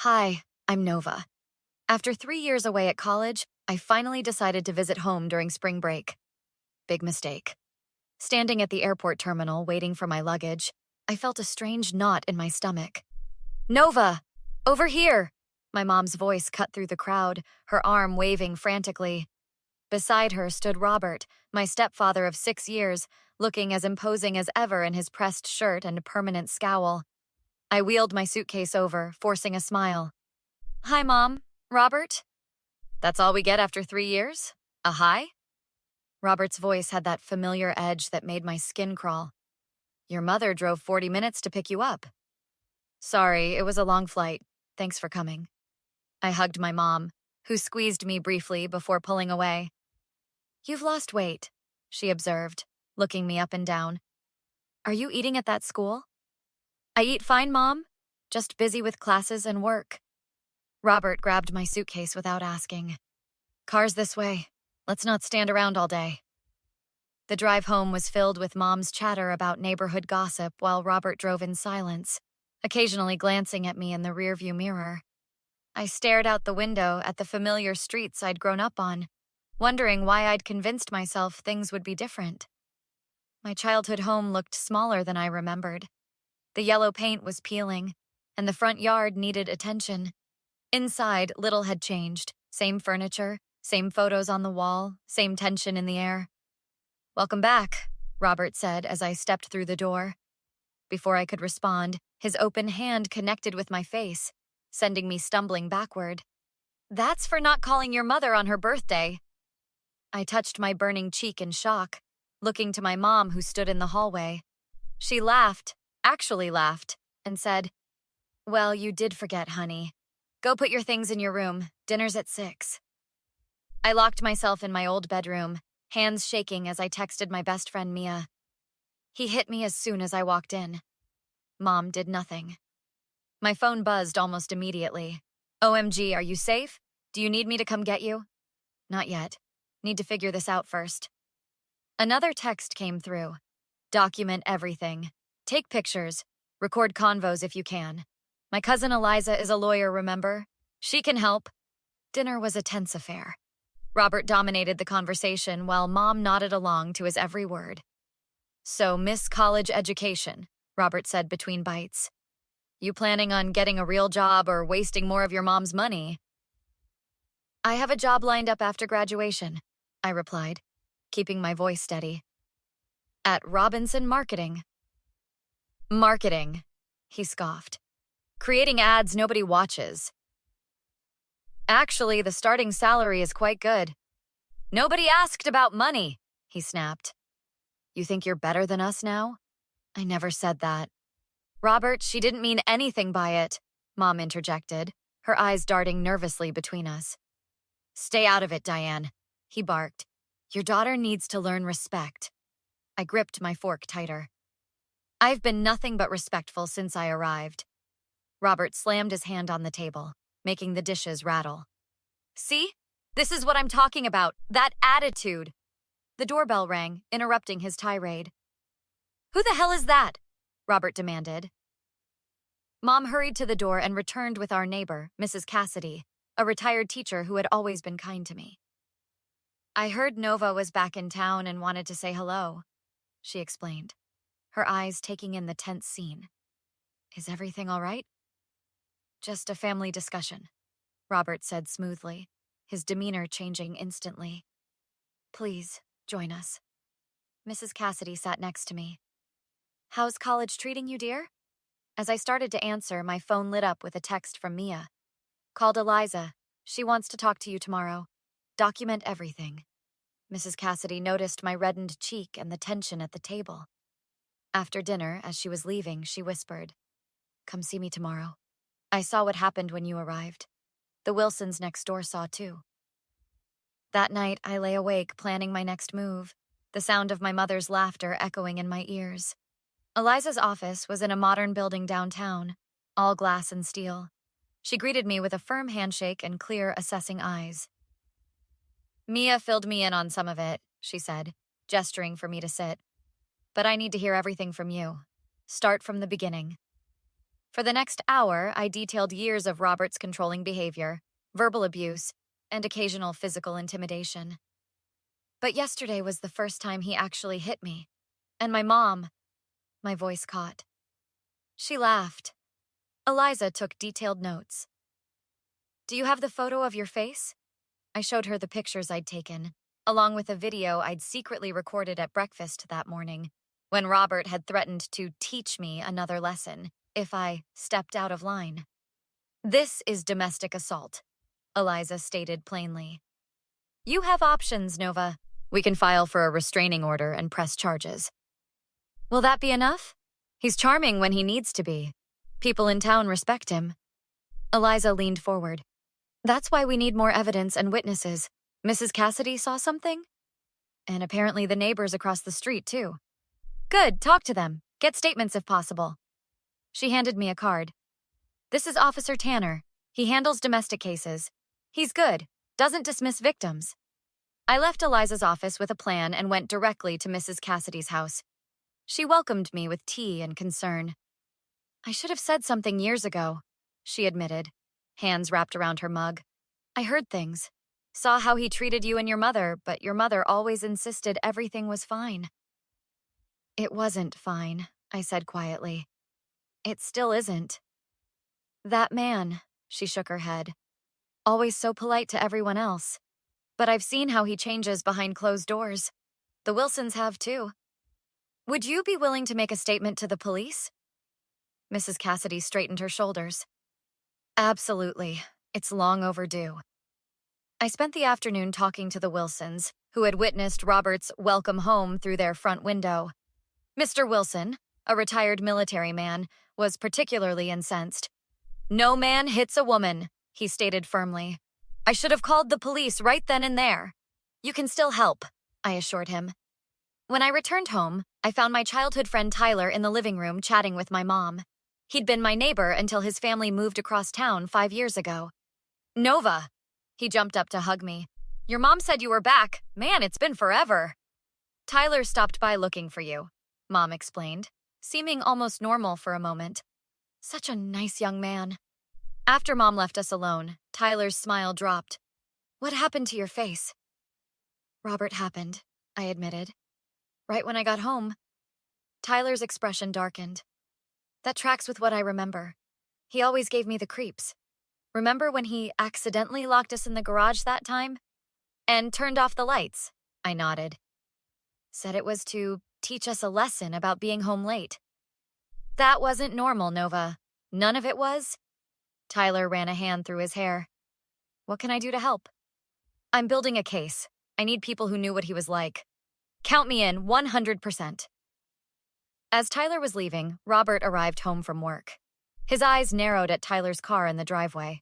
Hi, I'm Nova. After 3 years away at college, I finally decided to visit home during spring break. Big mistake. Standing at the airport terminal waiting for my luggage, I felt a strange knot in my stomach. Nova! Over here! My mom's voice cut through the crowd, her arm waving frantically. Beside her stood Robert, my stepfather of 6 years, looking as imposing as ever in his pressed shirt and permanent scowl. I wheeled my suitcase over, forcing a smile. Hi, Mom. Robert? That's all we get after 3 years? A hi? Robert's voice had that familiar edge that made my skin crawl. Your mother drove 40 minutes to pick you up. Sorry, it was a long flight. Thanks for coming. I hugged my mom, who squeezed me briefly before pulling away. You've lost weight, she observed, looking me up and down. Are you eating at that school? I eat fine, Mom. Just busy with classes and work. Robert grabbed my suitcase without asking. Car's this way. Let's not stand around all day. The drive home was filled with Mom's chatter about neighborhood gossip while Robert drove in silence, occasionally glancing at me in the rearview mirror. I stared out the window at the familiar streets I'd grown up on, wondering why I'd convinced myself things would be different. My childhood home looked smaller than I remembered. The yellow paint was peeling, and the front yard needed attention. Inside, little had changed. Same furniture, same photos on the wall, same tension in the air. Welcome back, Robert said as I stepped through the door. Before I could respond, his open hand connected with my face, sending me stumbling backward. That's for not calling your mother on her birthday. I touched my burning cheek in shock, looking to my mom who stood in the hallway. She laughed, actually laughed, and said, Well, you did forget, honey. Go put your things in your room. Dinner's at 6. I locked myself in my old bedroom, hands shaking as I texted my best friend Mia. He hit me as soon as I walked in. Mom did nothing. My phone buzzed almost immediately. OMG, are you safe? Do you need me to come get you? Not yet. Need to figure this out first. Another text came through. Document everything. Take pictures. Record convos if you can. My cousin Eliza is a lawyer, remember? She can help. Dinner was a tense affair. Robert dominated the conversation while Mom nodded along to his every word. So, Miss College Education, Robert said between bites. You planning on getting a real job or wasting more of your mom's money? I have a job lined up after graduation, I replied, keeping my voice steady. At Robinson Marketing. Marketing, he scoffed. Creating ads nobody watches. Actually, the starting salary is quite good. Nobody asked about money, he snapped. You think you're better than us now? I never said that. Robert, she didn't mean anything by it, Mom interjected, her eyes darting nervously between us. Stay out of it, Diane, he barked. Your daughter needs to learn respect. I gripped my fork tighter. I've been nothing but respectful since I arrived. Robert slammed his hand on the table, making the dishes rattle. See? This is what I'm talking about. That attitude. The doorbell rang, interrupting his tirade. Who the hell is that? Robert demanded. Mom hurried to the door and returned with our neighbor, Mrs. Cassidy, a retired teacher who had always been kind to me. I heard Nova was back in town and wanted to say hello, she explained, her eyes taking in the tense scene. Is everything all right? Just a family discussion, Robert said smoothly, his demeanor changing instantly. Please, join us. Mrs. Cassidy sat next to me. How's college treating you, dear? As I started to answer, my phone lit up with a text from Mia. Called Eliza. She wants to talk to you tomorrow. Document everything. Mrs. Cassidy noticed my reddened cheek and the tension at the table. After dinner, as she was leaving, she whispered, Come see me tomorrow. I saw what happened when you arrived. The Wilsons next door saw too. That night, I lay awake planning my next move, the sound of my mother's laughter echoing in my ears. Eliza's office was in a modern building downtown, all glass and steel. She greeted me with a firm handshake and clear, assessing eyes. Mia filled me in on some of it, she said, gesturing for me to sit. But I need to hear everything from you. Start from the beginning. For the next hour, I detailed years of Robert's controlling behavior, verbal abuse, and occasional physical intimidation. But yesterday was the first time he actually hit me. And my mom, my voice caught. She laughed. Eliza took detailed notes. "Do you have the photo of your face?" I showed her the pictures I'd taken, along with a video I'd secretly recorded at breakfast that morning, when Robert had threatened to teach me another lesson if I stepped out of line. "This is domestic assault," Eliza stated plainly. "You have options, Nova. We can file for a restraining order and press charges." "Will that be enough? He's charming when he needs to be. People in town respect him." Eliza leaned forward. "That's why we need more evidence and witnesses. Mrs. Cassidy saw something? And apparently the neighbors across the street, too." "Good, talk to them. Get statements if possible." She handed me a card. "This is Officer Tanner. He handles domestic cases. He's good, doesn't dismiss victims." I left Eliza's office with a plan and went directly to Mrs. Cassidy's house. She welcomed me with tea and concern. "I should have said something years ago," she admitted, hands wrapped around her mug. "I heard things. Saw how he treated you and your mother, but your mother always insisted everything was fine." "It wasn't fine," I said quietly. "It still isn't. That man," she shook her head, "always so polite to everyone else. But I've seen how he changes behind closed doors. The Wilsons have too. Would you be willing to make a statement to the police?" Mrs. Cassidy straightened her shoulders. "Absolutely. It's long overdue." I spent the afternoon talking to the Wilsons, who had witnessed Robert's welcome home through their front window. Mr. Wilson, a retired military man, was particularly incensed. "No man hits a woman," he stated firmly. "I should have called the police right then and there." "You can still help," I assured him. When I returned home, I found my childhood friend Tyler in the living room chatting with my mom. He'd been my neighbor until his family moved across town 5 years ago. "Nova!" He jumped up to hug me. "Your mom said you were back. Man, it's been forever." "Tyler stopped by looking for you," Mom explained, seeming almost normal for a moment. Such a nice young man. After Mom left us alone, Tyler's smile dropped. "What happened to your face?" "Robert happened," I admitted. "Right when I got home." Tyler's expression darkened. "That tracks with what I remember. He always gave me the creeps. Remember when he accidentally locked us in the garage that time? And turned off the lights?" I nodded. "Said it was to teach us a lesson about being home late." "That wasn't normal, Nova. None of it was." Tyler ran a hand through his hair. "What can I do to help?" "I'm building a case. I need people who knew what he was like. Count me in 100%. As Tyler was leaving, Robert arrived home from work. His eyes narrowed at Tyler's car in the driveway.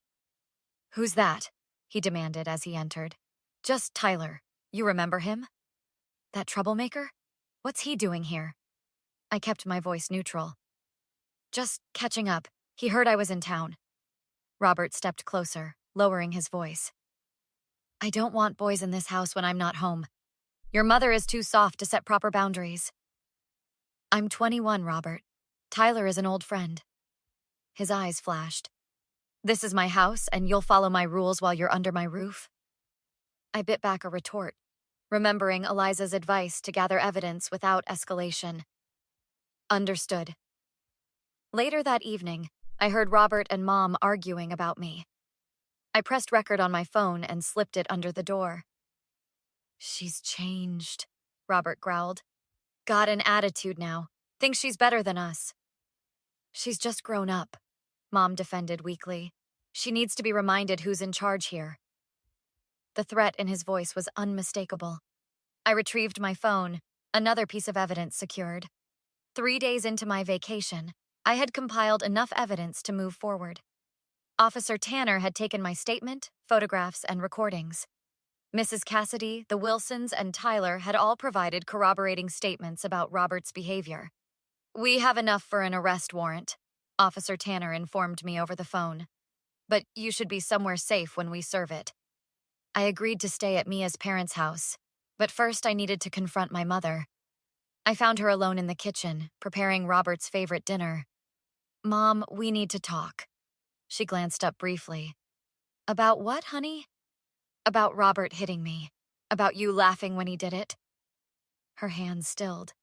"Who's that?" he demanded as he entered. "Just Tyler. You remember him?" "That troublemaker? What's he doing here?" I kept my voice neutral. "Just catching up. He heard I was in town." Robert stepped closer, lowering his voice. "I don't want boys in this house when I'm not home. Your mother is too soft to set proper boundaries." "I'm 21, Robert. Tyler is an old friend." His eyes flashed. "This is my house, and you'll follow my rules while you're under my roof?" I bit back a retort, remembering Eliza's advice to gather evidence without escalation. "Understood." Later that evening, I heard Robert and Mom arguing about me. I pressed record on my phone and slipped it under the door. "She's changed," Robert growled. "Got an attitude now. Thinks she's better than us." "She's just grown up," Mom defended weakly. "She needs to be reminded who's in charge here." The threat in his voice was unmistakable. I retrieved my phone, another piece of evidence secured. 3 days into my vacation, I had compiled enough evidence to move forward. Officer Tanner had taken my statement, photographs, and recordings. Mrs. Cassidy, the Wilsons, and Tyler had all provided corroborating statements about Robert's behavior. "We have enough for an arrest warrant," Officer Tanner informed me over the phone. "But you should be somewhere safe when we serve it." I agreed to stay at Mia's parents' house, but first I needed to confront my mother. I found her alone in the kitchen, preparing Robert's favorite dinner. Mom, we need to talk. She glanced up briefly. About what, honey? About Robert hitting me. About you laughing when he did it. Her hands stilled.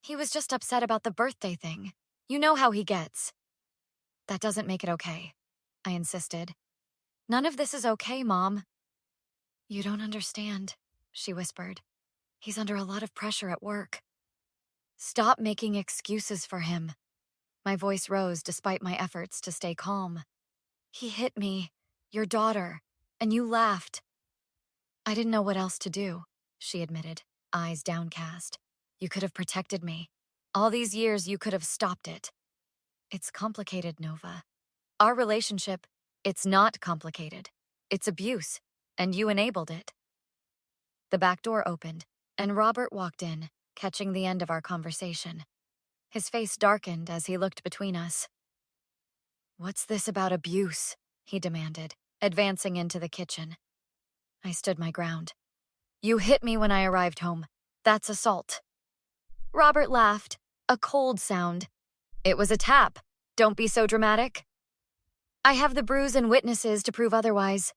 He was just upset about the birthday thing. You know how he gets. That doesn't make it okay, I insisted. None of this is okay, Mom. You don't understand, she whispered. He's under a lot of pressure at work. Stop making excuses for him. My voice rose despite my efforts to stay calm. He hit me, your daughter, and you laughed. I didn't know what else to do, she admitted, eyes downcast. You could have protected me. All these years you could have stopped it. It's complicated, Nova. Our relationship, it's not complicated. It's abuse, and you enabled it. The back door opened, and Robert walked in, catching the end of our conversation. His face darkened as he looked between us. What's this about abuse? He demanded, advancing into the kitchen. I stood my ground. You hit me when I arrived home. That's assault. Robert laughed, a cold sound. It was a tap. Don't be so dramatic. I have the bruise and witnesses to prove otherwise.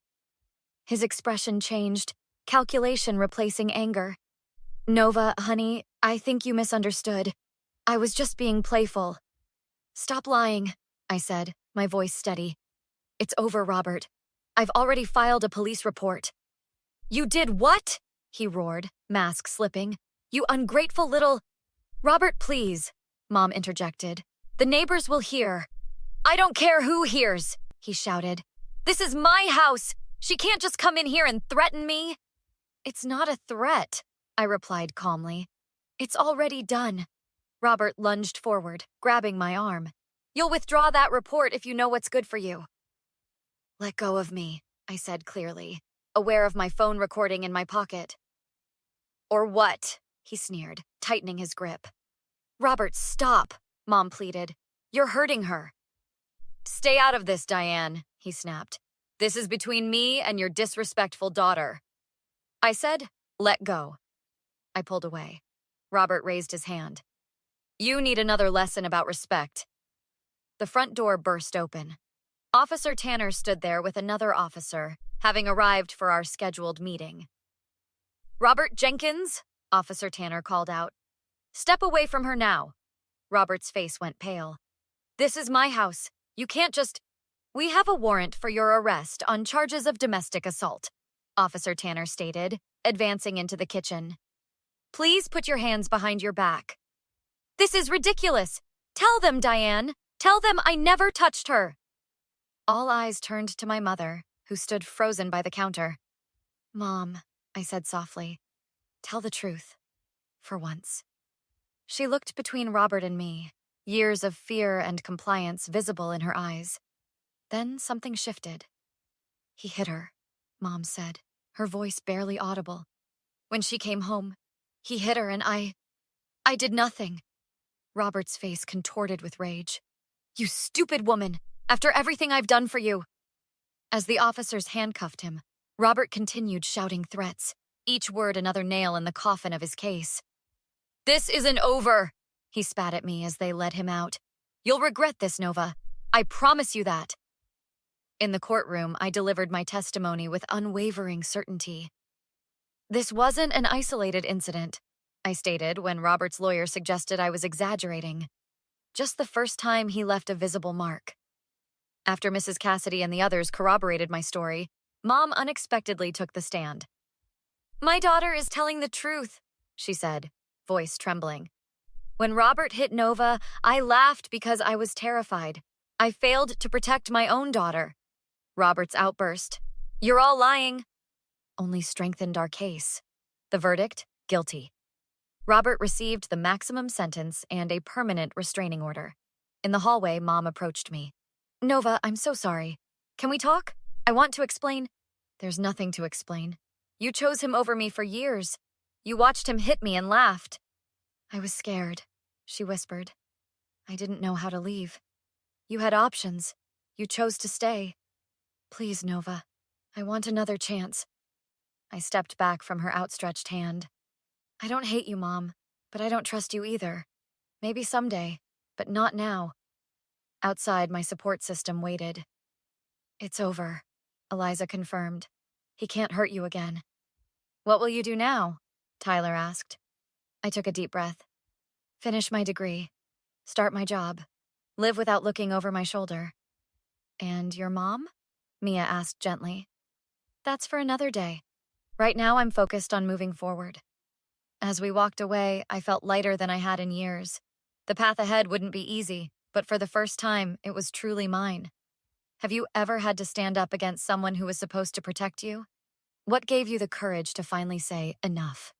His expression changed, calculation replacing anger. Nova, honey, I think you misunderstood. I was just being playful. Stop lying, I said, my voice steady. It's over, Robert. I've already filed a police report. You did what? He roared, mask slipping. You ungrateful little... Robert, please, Mom interjected. The neighbors will hear. I don't care who hears, he shouted. This is my house. She can't just come in here and threaten me. It's not a threat, I replied calmly. It's already done. Robert lunged forward, grabbing my arm. You'll withdraw that report if you know what's good for you. Let go of me, I said clearly, aware of my phone recording in my pocket. Or what? He sneered, tightening his grip. Robert, stop, Mom pleaded. You're hurting her. Stay out of this, Diane, he snapped. This is between me and your disrespectful daughter. I said, let go. I pulled away. Robert raised his hand. You need another lesson about respect. The front door burst open. Officer Tanner stood there with another officer, having arrived for our scheduled meeting. Robert Jenkins, Officer Tanner called out. Step away from her now. Robert's face went pale. This is my house. You can't just... We have a warrant for your arrest on charges of domestic assault, Officer Tanner stated, advancing into the kitchen. Please put your hands behind your back. This is ridiculous. Tell them, Diane. Tell them I never touched her. All eyes turned to my mother, who stood frozen by the counter. Mom, I said softly, tell the truth. For once. She looked between Robert and me, years of fear and compliance visible in her eyes. Then something shifted. He hit her, Mom said, her voice barely audible. When she came home, he hit her and I did nothing. Robert's face contorted with rage. You stupid woman, after everything I've done for you. As the officers handcuffed him, Robert continued shouting threats, each word another nail in the coffin of his case. This isn't over, he spat at me as they led him out. You'll regret this, Nova. I promise you that. In the courtroom, I delivered my testimony with unwavering certainty. This wasn't an isolated incident, I stated when Robert's lawyer suggested I was exaggerating. Just the first time he left a visible mark. After Mrs. Cassidy and the others corroborated my story, Mom unexpectedly took the stand. My daughter is telling the truth, she said, voice trembling. When Robert hit Nova, I laughed because I was terrified. I failed to protect my own daughter. Robert's outburst, "You're all lying," only strengthened our case. The verdict, guilty. Robert received the maximum sentence and a permanent restraining order. In the hallway, Mom approached me. Nova, I'm so sorry. Can we talk? I want to explain. There's nothing to explain. You chose him over me for years. You watched him hit me and laughed. I was scared, she whispered. I didn't know how to leave. You had options. You chose to stay. Please, Nova. I want another chance. I stepped back from her outstretched hand. I don't hate you, Mom, but I don't trust you either. Maybe someday, but not now. Outside, my support system waited. "It's over," Eliza confirmed. "He can't hurt you again." "What will you do now?" Tyler asked. I took a deep breath. "Finish my degree. Start my job. Live without looking over my shoulder." "And your mom?" Mia asked gently. "That's for another day. Right now I'm focused on moving forward." As we walked away, I felt lighter than I had in years. The path ahead wouldn't be easy, but for the first time, it was truly mine. Have you ever had to stand up against someone who was supposed to protect you? What gave you the courage to finally say, enough?